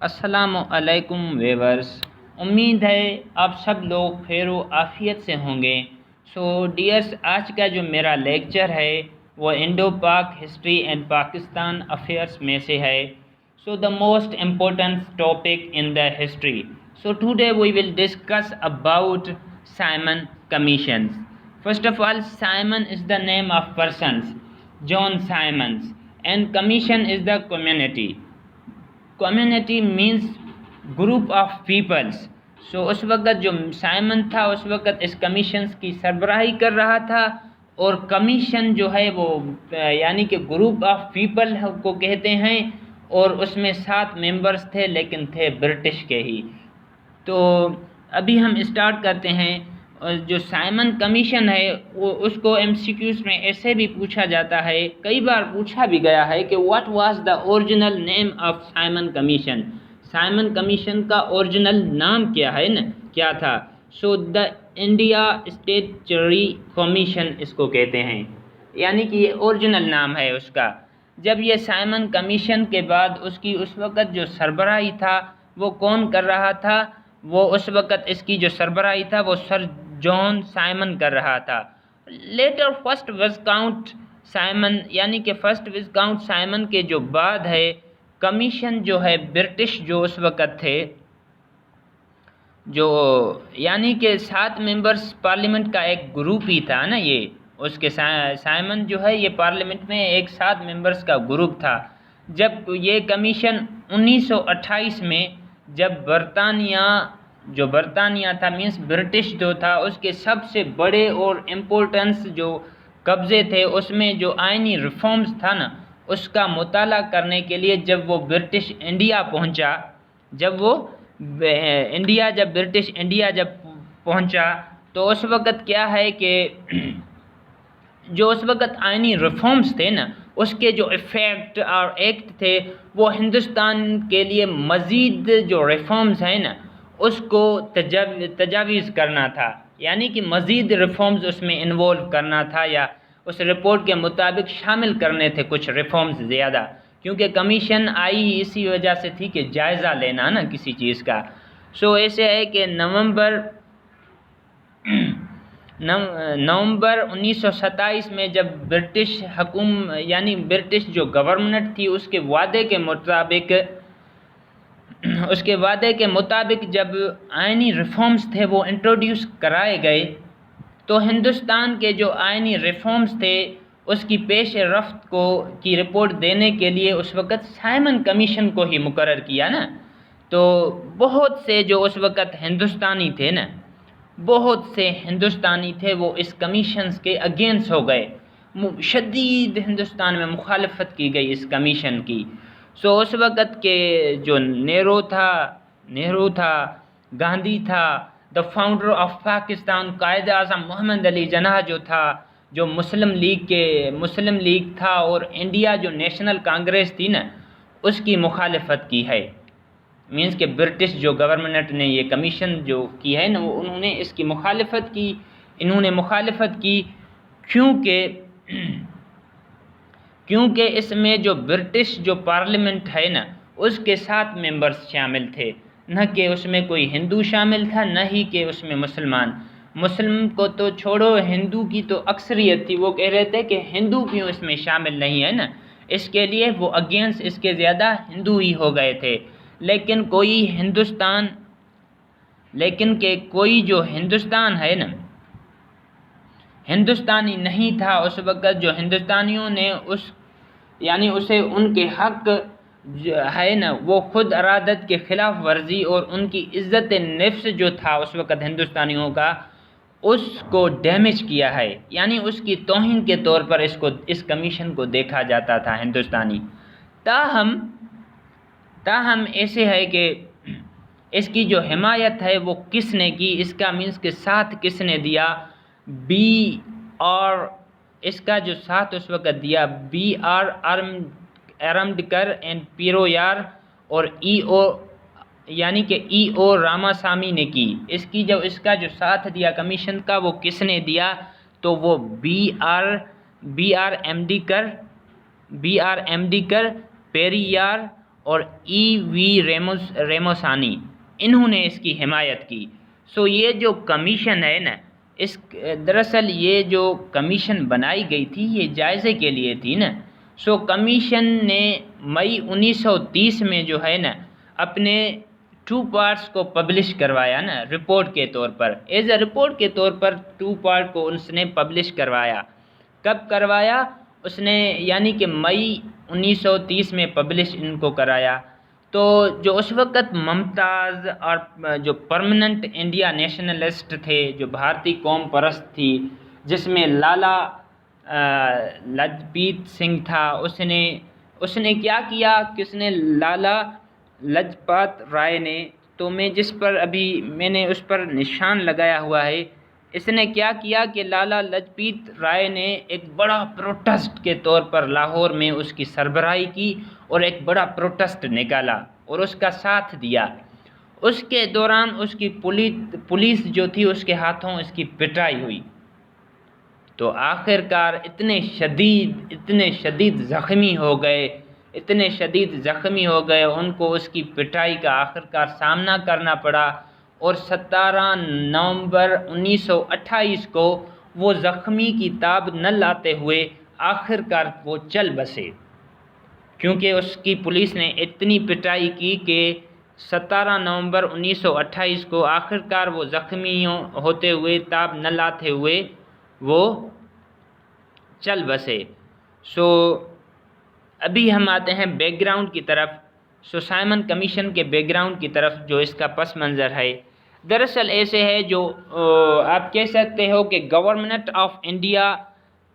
السلام علیکم ویورز، امید ہے آپ سب لوگ خیر و عافیت سے ہوں گے۔ ڈیئرس، آج کا جو میرا لیکچر ہے وہ انڈو پاک ہسٹری اینڈ پاکستان افیئرس میں سے ہے۔ The most important topic in the history. Today we will discuss about Simon commissions. First of all, Simon is the name of persons, John Simons, and commission is the community. Community means group of peoples. اس وقت جو Simon تھا اس وقت اس commissions کی سربراہی کر رہا تھا، اور کمیشن جو ہے وہ یعنی کہ گروپ آف پیپل کو کہتے ہیں، اور اس میں 7 ممبرس تھے لیکن تھے برٹش کے ہی۔ تو ابھی ہم اسٹارٹ کرتے ہیں۔ جو سائمن کمیشن ہے وہ اس کو MCQs میں ایسے بھی پوچھا جاتا ہے، کئی بار پوچھا بھی گیا ہے کہ what was the original name of Simon commission. Simon commission کا اوریجنل نام کیا تھا؟ دا انڈیا اسٹیچری کمیشن اس کو کہتے ہیں، یعنی کہ یہ اوریجنل نام ہے اس کا۔ جب یہ سائمن کمیشن کے بعد اس وقت جو سربراہی تھا وہ کون کر رہا تھا؟ وہ اس وقت اس کی جو سربراہی تھا وہ سر جان سائمن کر رہا تھا۔ لیٹر فرسٹ وزکاؤنٹ سائمن، یعنی کہ فرسٹ وزکاؤنٹ سائمن کے جو بعد ہے کمیشن جو ہے برٹش جو اس وقت تھے، جو یعنی کہ 7 ممبرس پارلیمنٹ کا ایک گروپ ہی تھا نا یہ، اس کے سائمن جو ہے یہ پارلیمنٹ میں ایک 7 ممبرس کا گروپ تھا۔ جب یہ کمیشن 1928 میں جب برطانیہ تھا، مینس برٹش جو تھا، اس کے سب سے بڑے اور امپورٹنس جو قبضے تھے، اس میں جو آئینی ریفارمز تھا نا اس کا مطالعہ کرنے کے لیے جب وہ برٹش انڈیا پہنچا، جب برٹش انڈیا پہنچا تو اس وقت کیا ہے کہ جو اس وقت آئینی ریفارمز تھے نا اس کے جو ایفیکٹ اور ایکٹ تھے وہ ہندوستان کے لیے مزید جو ریفارمز ہیں نا اس کو تجاویز کرنا تھا، یعنی کہ مزید ریفارمز اس میں انوالو کرنا تھا، یا اس رپورٹ کے مطابق شامل کرنے تھے کچھ ریفارمز زیادہ، کیونکہ کمیشن آئی اسی وجہ سے تھی کہ جائزہ لینا نا کسی چیز کا۔ ایسے ہے کہ نومبر 1927 میں جب برٹش جو گورنمنٹ تھی اس کے وعدے کے مطابق جب آئینی ریفارمز تھے وہ انٹروڈیوس کرائے گئے، تو ہندوستان کے جو آئینی ریفارمز تھے اس کی پیش رفت کی رپورٹ دینے کے لیے اس وقت سائمن کمیشن کو ہی مقرر کیا نا۔ تو بہت سے جو اس وقت ہندوستانی تھے وہ اس کمیشنز کے اگینسٹ ہو گئے، شدید ہندوستان میں مخالفت کی گئی اس کمیشن کی۔ اس وقت کے جو نہرو تھا، گاندھی تھا، the founder of Pakistan Quaid Azam محمد علی جناح جو تھا، جو مسلم لیگ تھا، اور انڈیا جو نیشنل کانگریس تھی نا اس کی مخالفت کی ہے، مینس کہ برٹش جو گورنمنٹ نے یہ کمیشن جو کی ہے نا انہوں نے اس کی مخالفت کی، کیونکہ اس میں جو برٹش جو پارلیمنٹ ہے نا اس کے 7 ممبرز شامل تھے، نہ کہ اس میں کوئی ہندو شامل تھا، نہ ہی کہ اس میں مسلم کو تو چھوڑو، ہندو کی تو اکثریت تھی، وہ کہہ رہے تھے کہ ہندو کیوں اس میں شامل نہیں ہے نا، اس کے لیے وہ اگینسٹ اس کے زیادہ ہندو ہی ہو گئے تھے۔ لیکن کوئی جو ہندوستان ہے نا ہندوستانی نہیں تھا اس وقت، جو ہندوستانیوں نے اسے ان کے حق ہے نا وہ خود ارادت کے خلاف ورزی اور ان کی عزت نفس جو تھا اس وقت ہندوستانیوں کا اس کو ڈیمیج کیا ہے، یعنی اس کی توہین کے طور پر اس کمیشن کو دیکھا جاتا تھا ہندوستانی۔ تاہم ایسے ہے کہ اس کی جو حمایت ہے وہ کس نے کی، اس کا مینس کے ساتھ کس نے دیا؟ اس کا جو ساتھ اس وقت دیا BR ارمڈکر اینڈ پیرویار اور یعنی کہ EO راماسامی نے کی۔ اس کا جو ساتھ دیا کمیشن کا وہ کس نے دیا؟ تو وہ BR امڈیکر، پیریار اور ریموسانی، انہوں نے اس کی حمایت کی۔ سو یہ جو کمیشن ہے نا، دراصل یہ جو کمیشن بنائی گئی تھی یہ جائزے کے لیے تھی نا۔ سو کمیشن نے مئی 1930 میں جو ہے نا اپنے 2 پارٹس کو پبلش کروایا نا، رپورٹ کے طور پر، ایز اے رپورٹ کے طور پر 2 پارٹ کو اس نے پبلش کروایا۔ کب کروایا اس نے؟ یعنی کہ مئی 1930 میں پبلش ان کو کرایا۔ تو جو اس وقت ممتاز اور جو پرماننٹ انڈیا نیشنلسٹ تھے، جو بھارتی قوم پرست تھی، جس میں لالا لاجپت سنگھ تھا، اس نے کیا کیا کہ اس نے لالا لاجپت رائے نے، تو میں نے اس پر نشان لگایا ہوا ہے، اس نے کیا کیا کہ لالا لاجپت رائے نے ایک بڑا پروٹیسٹ کے طور پر لاہور میں اس کی سربراہی کی اور ایک بڑا پروٹیسٹ نکالا اور اس کا ساتھ دیا۔ اس کے دوران اس کی پولیس جو تھی اس کے ہاتھوں اس کی پٹائی ہوئی۔ تو آخر کار اتنے شدید زخمی ہو گئے ان کو اس کی پٹائی کا آخر کار سامنا کرنا پڑا، اور 17 نومبر 1928 کو وہ زخمی کی تاب نہ لاتے ہوئے آخر کار وہ چل بسے، کیونکہ اس کی پولیس نے اتنی پٹائی کی کہ 17 نومبر 1928 کو آخر کار وہ زخمی ہوتے ہوئے، تاب نہ لاتے ہوئے وہ چل بسے۔ سو ابھی ہم آتے ہیں بیک گراؤنڈ کی طرف، سائمن کمیشن کے بیک گراؤنڈ کی طرف، جو اس کا پس منظر ہے۔ دراصل ایسے ہے، جو آپ کہہ سکتے ہو کہ گورنمنٹ آف انڈیا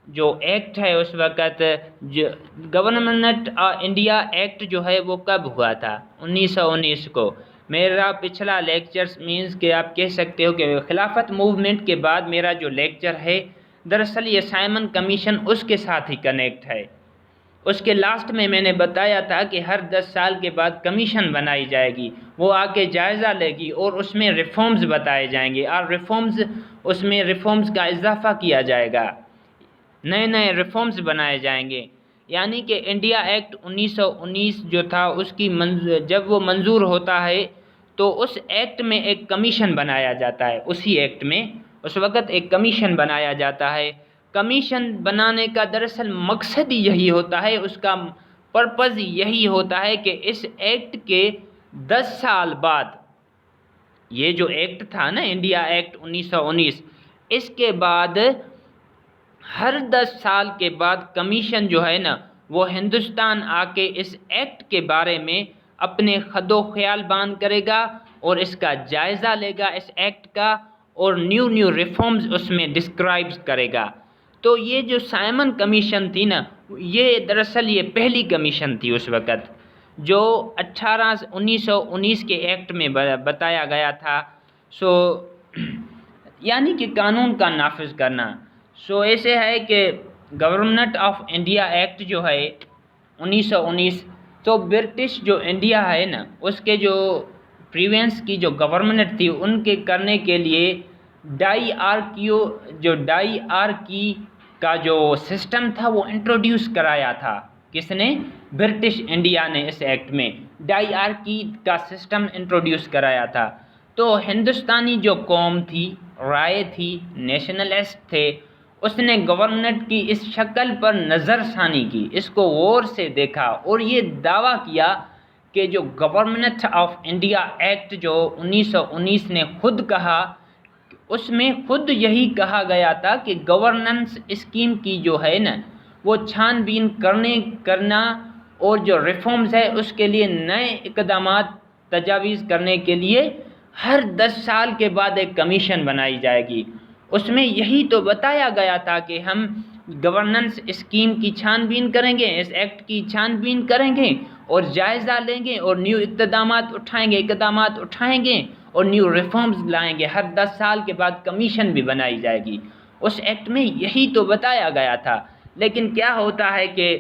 جو ایکٹ ہے اس وقت، گورنمنٹ انڈیا ایکٹ جو ہے وہ کب ہوا تھا؟ 1919 کو۔ میرا پچھلا لیکچرز مینز کہ آپ کہہ سکتے ہو کہ خلافت موومنٹ کے بعد میرا جو لیکچر ہے، دراصل یہ سائمن کمیشن اس کے ساتھ ہی کنیکٹ ہے۔ اس کے لاسٹ میں نے بتایا تھا کہ ہر 10 سال کے بعد کمیشن بنائی جائے گی، وہ آ کے جائزہ لے گی اور اس میں ریفارمز بتائے جائیں گے، اور اس میں ریفارمز کا اضافہ کیا جائے گا، نئے ریفارمز بنائے جائیں گے۔ یعنی کہ انڈیا ایکٹ 1919 جو تھا، اس کی جب وہ منظور ہوتا ہے تو اس ایکٹ میں ایک کمیشن بنایا جاتا ہے، اسی ایکٹ میں اس وقت ایک کمیشن بنایا جاتا ہے۔ کمیشن بنانے کا دراصل مقصد ہی یہی ہوتا ہے، اس کا پرپز یہی ہوتا ہے کہ اس ایکٹ کے 10 سال بعد، یہ جو ایکٹ تھا نا انڈیا ایکٹ 1919، اس کے بعد ہر 10 سال کے بعد کمیشن جو ہے نا وہ ہندوستان آ کے اس ایکٹ کے بارے میں اپنے خد و خیال بیان کرے گا اور اس کا جائزہ لے گا اس ایکٹ کا، اور نیو ریفارمز اس میں ڈسکرائب کرے گا۔ تو یہ جو سائمن کمیشن تھی نا، یہ دراصل یہ پہلی کمیشن تھی اس وقت، جو 1919 کے ایکٹ میں بتایا گیا تھا۔ سو یعنی کہ قانون کا نافذ کرنا۔ سو ایسے ہے کہ گورنمنٹ آف انڈیا ایکٹ جو ہے 1919، تو برٹش جو انڈیا ہے نا، اس کے جو پریونس کی جو گورنمنٹ تھی، ان کے کرنے کے لیے ڈائی آرکی کا جو سسٹم تھا وہ انٹروڈیوس کرایا تھا۔ کس نے؟ برٹش انڈیا نے اس ایکٹ میں ڈائی آرکی کا سسٹم انٹروڈیوس کرایا تھا۔ تو ہندوستانی جو قوم تھی، رائے تھی، نیشنلسٹ تھے، اس نے گورنمنٹ کی اس شکل پر نظر ثانی کی، اس کو غور سے دیکھا اور یہ دعویٰ کیا کہ جو گورنمنٹ آف انڈیا ایکٹ جو 1919 نے خود کہا، اس میں خود یہی کہا گیا تھا کہ گورننس اسکیم کی جو ہے نا وہ چھان بین کرنا اور جو ریفارمز ہے اس کے لیے نئے اقدامات تجاویز کرنے کے لیے ہر 10 سال کے بعد ایک کمیشن بنائی جائے گی۔ اس میں یہی تو بتایا گیا تھا کہ ہم گورننس اسکیم کی چھان بین کریں گے، اس ایکٹ کی چھان بین کریں گے اور جائزہ لیں گے اور نیو اقدامات اٹھائیں گے اور نیو ریفارمز لائیں گے، ہر 10 سال کے بعد کمیشن بھی بنائی جائے گی۔ اس ایکٹ میں یہی تو بتایا گیا تھا۔ لیکن کیا ہوتا ہے کہ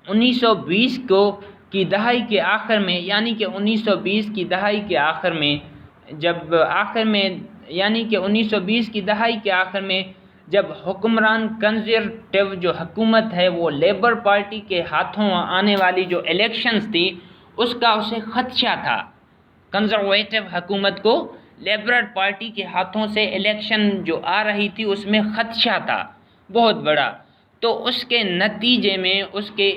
1920 کی دہائی کے آخر میں، یعنی کہ 1920 کی دہائی کے آخر میں، یعنی کہ 1920 کی دہائی کے آخر میں جب حکمران کنزرویٹو جو حکومت ہے وہ لیبر پارٹی کے ہاتھوں آنے والی جو الیکشنز تھی اس کا اسے خدشہ تھا، کنزرویٹو حکومت کو لیبرل پارٹی کے ہاتھوں سے الیکشن جو آ رہی تھی اس میں خدشہ تھا بہت بڑا، تو اس کے نتیجے میں اس کے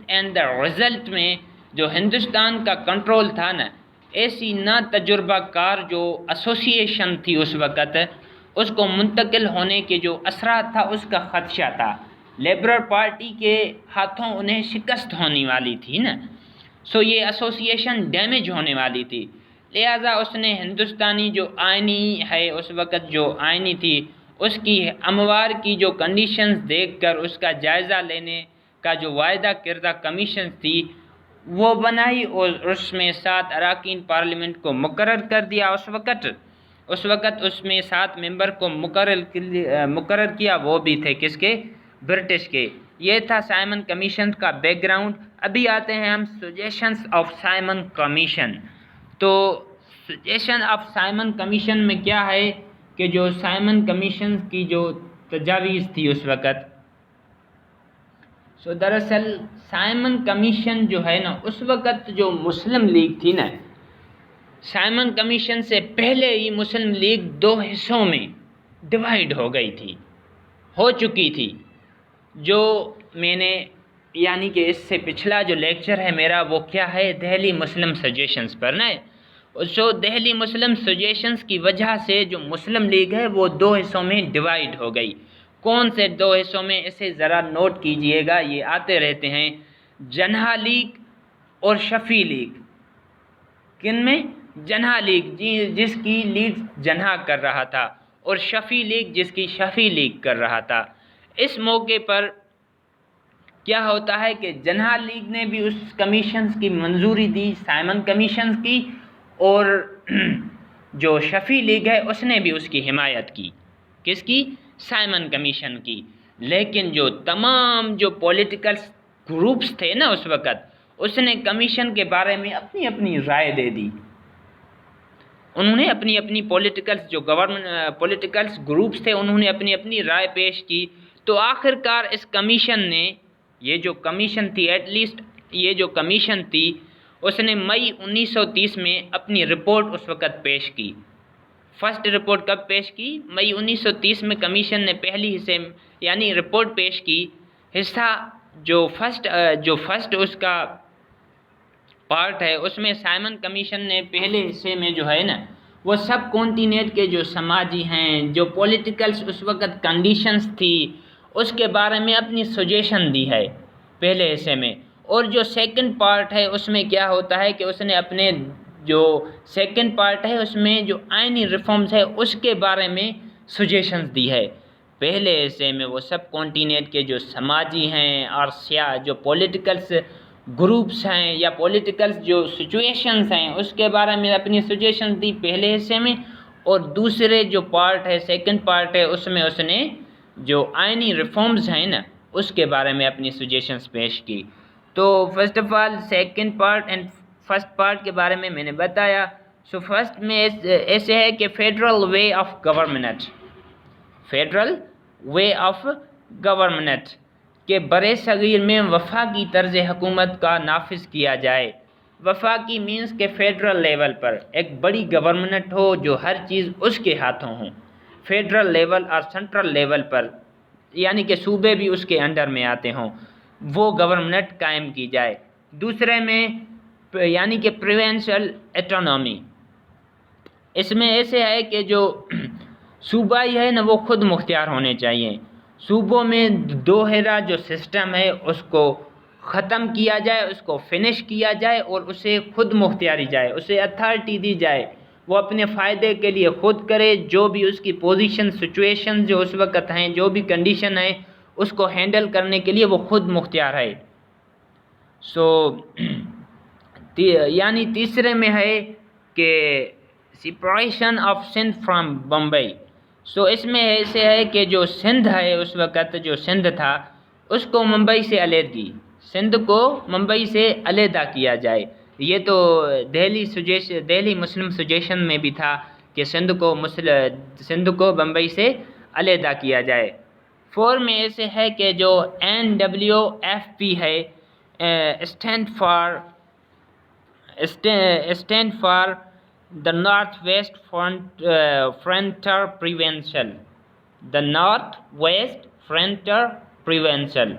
اینڈ دا رزلٹ میں جو ہندوستان کا کنٹرول تھا نا، ایسی نا تجربہ کار جو ایسوسیشن تھی اس وقت، اس کو منتقل ہونے کے جو اثرات تھا اس کا خدشہ تھا، لیبرل پارٹی کے ہاتھوں انہیں شکست ہونے والی تھی نا، سو یہ ایسوسیشن ڈیمیج ہونے والی تھی، لہٰذا اس نے ہندوستانی جو آئینی ہے اس وقت جو آئینی تھی اس کی اموار کی جو کنڈیشنز دیکھ کر اس کا جائزہ لینے کا جو وعدہ کردہ کمیشن تھی وہ بنائی، اور اس میں 7 اراکین پارلیمنٹ کو مقرر کر دیا۔ اس وقت اس میں 7 ممبر کو مقرر کیا، وہ بھی تھے کس کے؟ برٹش کے۔ یہ تھا سائمن کمیشن کا بیک گراؤنڈ۔ ابھی آتے ہیں ہم سجیشنز آف سائمن کمیشن۔ تو سجیشن آف سائمن کمیشن میں کیا ہے کہ جو سائمن کمیشن کی جو تجاویز تھی اس وقت، دراصل سائمن کمیشن جو ہے نا اس وقت جو مسلم لیگ تھی نا، سائمن کمیشن سے پہلے ہی مسلم لیگ 2 حصوں میں ڈیوائیڈ ہو چکی تھی، جو میں نے یعنی کہ اس سے پچھلا جو لیکچر ہے میرا وہ کیا ہے، دہلی مسلم سجیشنز پر نا، دہلی مسلم سجیشنز کی وجہ سے جو مسلم لیگ ہے وہ 2 حصوں میں ڈیوائیڈ ہو گئی۔ کون سے 2 حصوں میں؟ اسے ذرا نوٹ کیجئے گا، یہ آتے رہتے ہیں، جناح لیگ اور شفیع لیگ۔ کن میں؟ جناح لیگ جس کی لیڈ جناح کر رہا تھا، اور شفیع لیگ جس کی شفیع لیگ کر رہا تھا۔ اس موقع پر کیا ہوتا ہے کہ جناح لیگ نے بھی اس کمیشنز کی منظوری دی، سائمن کمیشنز کی، اور جو شفیع لیگ ہے اس نے بھی اس کی حمایت کی۔ کس کی؟ سائمن کمیشن کی۔ لیکن جو تمام جو پولیٹیکل گروپس تھے نا اس وقت، اس نے کمیشن کے بارے میں اپنی اپنی رائے دے دی، انہوں نے اپنی پولیٹیکلس جو پولیٹیکلس گروپس تھے انہوں نے اپنی رائے پیش کی، تو آخر کار اس کمیشن نے، یہ جو کمیشن تھی، ایٹ لیسٹ یہ جو کمیشن تھی، اس نے مئی 1930 میں اپنی رپورٹ اس وقت پیش کی۔ فرسٹ رپورٹ کب پیش کی؟ مئی 1930 میں کمیشن نے پہلی حصے یعنی رپورٹ پیش کی۔ حصہ جو فرسٹ اس کا پارٹ ہے اس میں سائمن کمیشن نے پہلے حصے میں جو ہے نا وہ سب کانٹیننٹ کے جو سماجی ہیں، جو پولیٹیکلس اس وقت کنڈیشنز تھی اس کے بارے میں اپنی سجیشن دی ہے پہلے حصے میں، اور جو سیکنڈ پارٹ ہے اس میں کیا ہوتا ہے کہ اس نے اپنے جو سیکنڈ پارٹ ہے اس میں جو آئینی ریفارمز ہے اس کے بارے میں سجیشنز دی ہے۔ پہلے حصے میں وہ سب کانٹیننٹ کے جو سماجی ہیں اور جو پولیٹیکلس گروپس ہیں یا پولیٹیکلس جو سچویشنز ہیں اس کے بارے میں اپنی سجیشنز دی پہلے حصے میں، اور دوسرے جو پارٹ ہے سیکنڈ پارٹ ہے اس میں اس نے جو آئینی ریفارمز ہیں نا اس کے بارے میں اپنی سجیشنز پیش کی۔ تو first of all second part and first part کے بارے میں نے بتایا۔ فرسٹ میں ایسے ہے کہ federal way of government, federal way of government کہ برِ صغیر میں وفاقی طرز حکومت کا نافذ کیا جائے۔ وفاقی مینس کہ فیڈرل لیول پر ایک بڑی گورنمنٹ ہو جو ہر چیز اس کے ہاتھوں ہوں، فیڈرل لیول اور سینٹرل لیول پر یعنی کہ صوبے بھی اس کے انڈر میں آتے ہوں، وہ گورنمنٹ قائم کی جائے۔ دوسرے میں یعنی کہ پروونشل اٹانومی، اس میں ایسے ہے کہ جو صوبائی ہے نا وہ خود مختار ہونے چاہیے، صوبوں میں دوہرا جو سسٹم ہے اس کو ختم کیا جائے، اس کو فنش کیا جائے اور اسے خود مختاری جائے، اسے اتھارٹی دی جائے، وہ اپنے فائدے کے لیے خود کرے، جو بھی اس کی پوزیشن سچویشن جو اس وقت ہیں، جو بھی کنڈیشن ہے اس کو ہینڈل کرنے کے لیے وہ خود مختار ہے۔ یعنی تیسرے میں ہے کہ separation of Sindh from Bombay. اس میں ایسے ہے کہ جو سندھ ہے اس وقت جو سندھ تھا اس کو ممبئی سے علیحدگی، سندھ کو ممبئی سے علیحدہ کیا جائے۔ یہ تو دہلی مسلم سجیشن میں بھی تھا کہ سندھ کو بمبئی سے علیحدہ کیا جائے۔ 4 میں ایسے ہے کہ جو NWFP ہے، stand for stand for the Northwest Frontier Prevention. The Northwest Frontier Prevention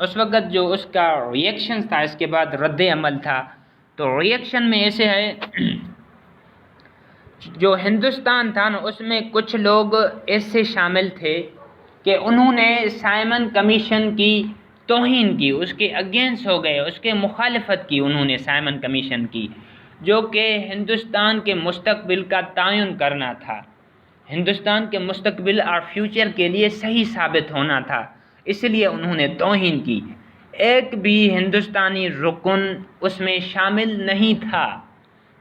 اس وقت جو اس کا ریئیکشن تھا، اس کے بعد رد عمل تھا، تو ریئیکشن میں ایسے ہے جو ہندوستان تھا نا، اس میں کچھ لوگ ایسے شامل تھے کہ انہوں نے سائمن کمیشن کی توہین کی، اس کے اگینسٹ ہو گئے، اس کے مخالفت کی انہوں نے سائمن کمیشن کی، جو کہ ہندوستان کے مستقبل کا تعین کرنا تھا، ہندوستان کے مستقبل اور فیوچر کے لیے صحیح ثابت ہونا تھا، اس لیے انہوں نے توہین کی۔ ایک بھی ہندوستانی رکن اس میں شامل نہیں تھا،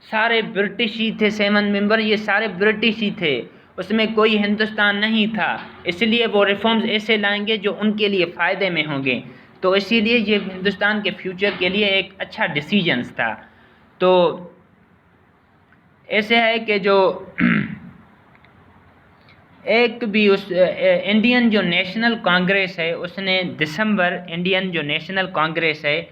سارے برٹش ہی تھے، 7 ممبر یہ سارے برٹش ہی تھے، اس میں کوئی ہندوستان نہیں تھا، اس لیے وہ ریفارمز ایسے لائیں گے جو ان کے لیے فائدے میں ہوں گے، تو اسی لیے یہ ہندوستان کے فیوچر کے لیے ایک اچھا ڈیسیجنز تھا۔ تو ایسے ہے کہ جو ایک بھی اس انڈین جو نیشنل کانگریس ہے، اس نے دسمبر، انڈین جو نیشنل کانگریس ہے،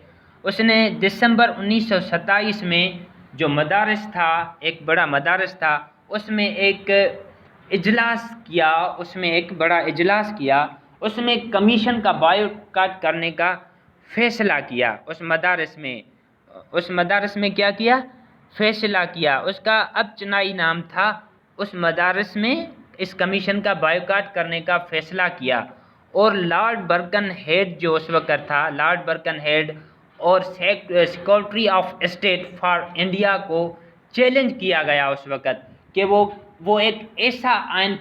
اس نے دسمبر 1927 میں جو مدارس تھا، ایک بڑا مدارس تھا، اس میں ایک اجلاس کیا، اس میں ایک بڑا اجلاس کیا، اس میں کمیشن کا بائیکاٹ کرنے کا فیصلہ کیا، اس مدارس میں کیا فیصلہ کیا، اس کا اب چنائی نام تھا، اس مدارس میں اس کمیشن کا بائیکاٹ کرنے کا فیصلہ کیا، اور لارڈ برکن ہیڈ جو اس وقت تھا، لارڈ برکن ہیڈ اور secretary of state for India کو چیلنج کیا گیا اس وقت کہ وہ ایک ایسا آئین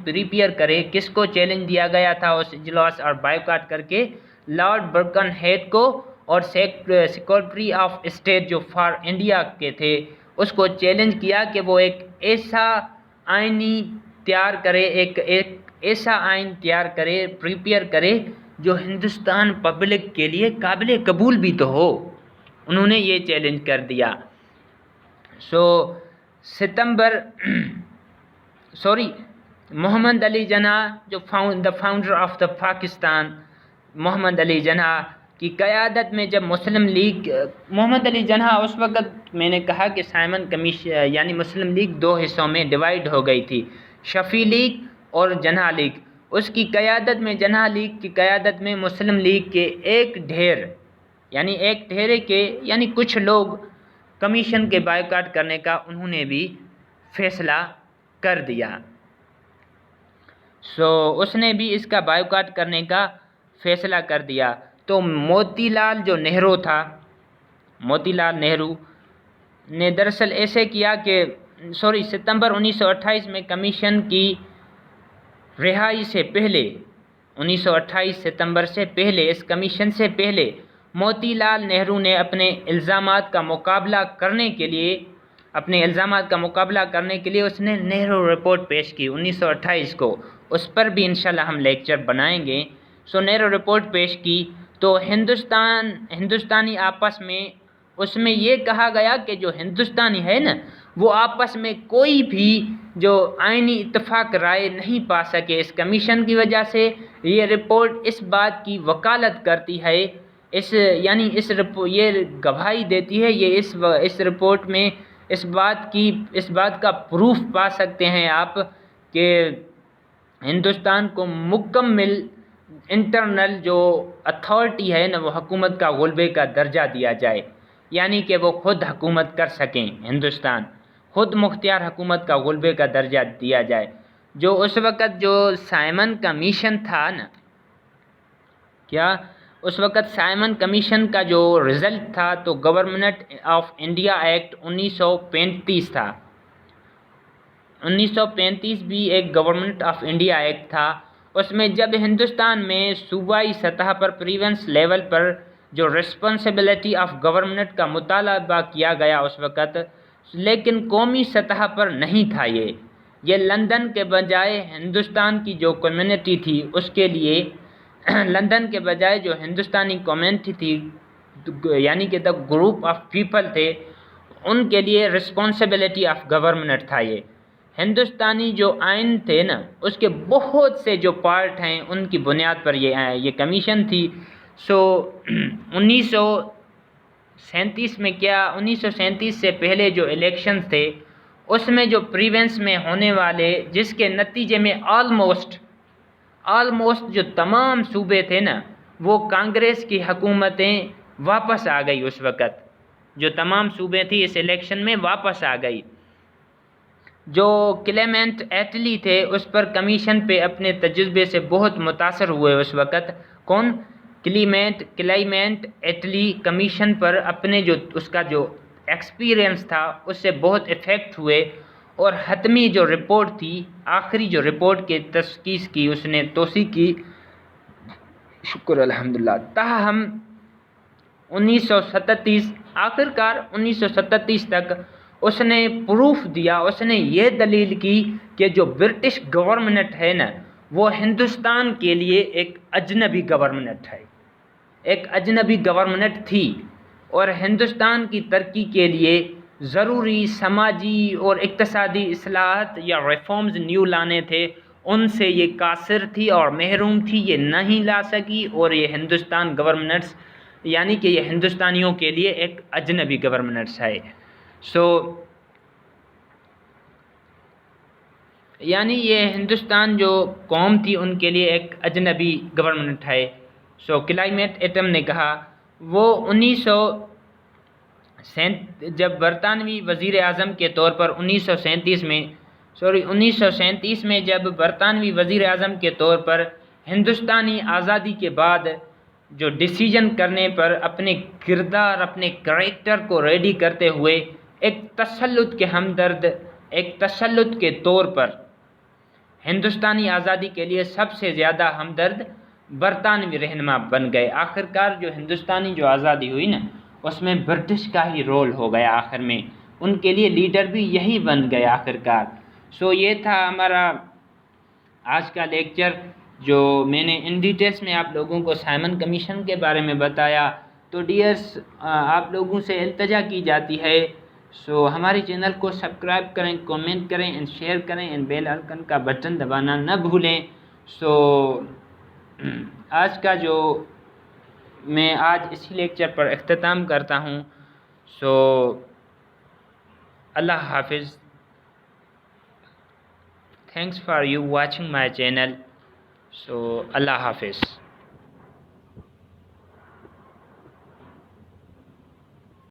پریپیئر کرے، کس کو چیلنج دیا گیا تھا اس اجلاس اور بائیکاٹ کر کے؟ لارڈ برکن ہیڈ کو، اور سیکریٹری آف اسٹیٹ جو فار انڈیا کے تھے اس کو چیلنج کیا کہ وہ ایک ایسا آئینی تیار کرے، ایک ایسا آئین تیار کرے، پریپیئر کرے جو ہندوستان پبلک کے لیے قابل قبول بھی تو ہو۔ انہوں نے یہ چیلنج کر دیا۔ محمد علی جناح جو فاؤنڈر آف دا پاکستان، محمد علی جناح کی قیادت میں جب مسلم لیگ، محمد علی جناح اس وقت میں نے کہا کہ سائمن کمیشن یعنی مسلم لیگ 2 حصوں میں ڈیوائیڈ ہو گئی تھی، شفیع لیگ اور جناح لیگ، اس کی قیادت میں، جناح لیگ کی قیادت میں مسلم لیگ کے ایک ڈھیرے کے یعنی کچھ لوگ کمیشن کے بائیکاٹ کرنے کا انہوں نے بھی فیصلہ کر دیا۔ اس نے بھی اس کا بائیکاٹ کرنے کا فیصلہ کر دیا۔ تو موتی لال نہرو نے دراصل ایسے کیا کہ ستمبر 1928 میں کمیشن کی رہائی سے پہلے، 1928 ستمبر سے پہلے، اس کمیشن سے پہلے موتی لال نہرو نے اپنے الزامات کا مقابلہ کرنے کے لیے اس نے نہرو رپورٹ پیش کی 1928 کو، اس پر بھی انشاءاللہ ہم لیکچر بنائیں گے۔ نہرو رپورٹ پیش کی تو ہندوستانی آپس میں، اس میں یہ کہا گیا کہ جو ہندوستانی ہے نا، وہ آپس میں کوئی بھی جو آئینی اتفاق رائے نہیں پا سکے اس کمیشن کی وجہ سے۔ یہ رپورٹ اس بات کی وکالت کرتی ہے، یہ گواہی دیتی ہے، یہ اس رپورٹ میں اس بات کا پروف پا سکتے ہیں آپ کہ ہندوستان کو مکمل انٹرنل جو اتھارٹی ہے نا، وہ حکومت کا غلبے کا درجہ دیا جائے، یعنی کہ وہ خود حکومت کر سکیں، ہندوستان خود مختار حکومت کا غلبے کا درجہ دیا جائے۔ جو اس وقت جو سائمن کمیشن تھا نا، اس وقت سائمن کمیشن کا جو رزلٹ تھا تو گورنمنٹ آف انڈیا ایکٹ 1935 تھا۔ 1935 بھی ایک گورنمنٹ آف انڈیا ایکٹ تھا۔ اس میں جب ہندوستان میں صوبائی سطح پر پریونس لیول پر جو ریسپانسبلٹی آف گورنمنٹ کا مطالبہ کیا گیا اس وقت، لیکن قومی سطح پر نہیں تھا۔ یہ لندن کے بجائے ہندوستان کی جو کمیونٹی تھی اس کے لیے، لندن کے بجائے جو ہندوستانی کمیونٹی تھی یعنی کہ دا گروپ آف پیپل تھے، ان کے لیے ریسپانسبلٹی آف گورنمنٹ تھا۔ یہ ہندوستانی جو آئین تھے نا، اس کے بہت سے جو پارٹ ہیں ان کی بنیاد پر یہ کمیشن تھی۔ 1937 سے پہلے جو الیکشنز تھے اس میں جو پریونس میں ہونے والے، جس کے نتیجے میں آلموسٹ جو تمام صوبے تھے نا وہ کانگریس کی حکومتیں واپس آ گئی، اس وقت جو تمام صوبے تھی اس الیکشن میں واپس آ گئی۔ جو کلیمنٹ ایٹلی تھے اس پر کمیشن پہ اپنے تجربے سے بہت متاثر ہوئے اس وقت، کون؟ کلیمنٹ ایٹلی کمیشن پر اپنے جو اس کا جو ایکسپیرئنس تھا اس سے بہت افیکٹ ہوئے، اور حتمی جو رپورٹ تھی، آخری جو رپورٹ کی تشخیص کی اس نے توثیق کی، شکر الحمدللہ۔ تاہم 1937 آخرکار 1937 تک اس نے پروف دیا، اس نے یہ دلیل کی کہ جو برٹش گورنمنٹ ہے نا وہ ہندوستان کے لیے ایک اجنبی گورنمنٹ ہے، ایک اجنبی گورنمنٹ تھی، اور ہندوستان کی ترقی کے لیے ضروری سماجی اور اقتصادی اصلاحات یا ریفارمز نیو لانے تھے، ان سے یہ قاصر تھی اور محروم تھی، یہ نہیں لا سکی، اور یہ ہندوستان گورنمنٹس یعنی کہ یہ ہندوستانیوں کے لیے ایک اجنبی گورنمنٹس ہے۔ یعنی یہ ہندوستان جو قوم تھی ان کے لیے ایک اجنبی گورنمنٹ ہے۔ کلائمیٹ ایٹم نے کہا وہ 1937 جب برطانوی وزیر اعظم کے طور پر 1937 میں جب برطانوی وزیر اعظم کے طور پر ہندوستانی آزادی کے بعد جو ڈیسیجن کرنے پر اپنے کردار، اپنے کریکٹر کو ریڈی کرتے ہوئے ایک تسلط کے ہمدرد، ایک تسلط کے طور پر ہندوستانی آزادی کے لیے سب سے زیادہ ہمدرد برطانوی رہنما بن گئے۔ آخرکار جو ہندوستانی جو آزادی ہوئی نا اس میں برٹش کا ہی رول ہو گیا، آخر میں ان کے لیے لیڈر بھی یہی بن گئے آخرکار۔ یہ تھا ہمارا آج کا لیکچر، جو میں نے ان ڈیٹیلس میں آپ لوگوں کو سائمن کمیشن کے بارے میں بتایا۔ تو ڈیئرس، آپ لوگوں سے التجا کی جاتی ہے ہمارے چینل کو سبسکرائب کریں، کامنٹ کریں اینڈ شیئر کریں اینڈ بیل آئیکن کا بٹن دبانا نہ بھولیں۔ آج کا جو میں آج اسی لیکچر پر اختتام کرتا ہوں۔ اللہ حافظ۔ Thanks for you watching my channel. اللہ حافظ۔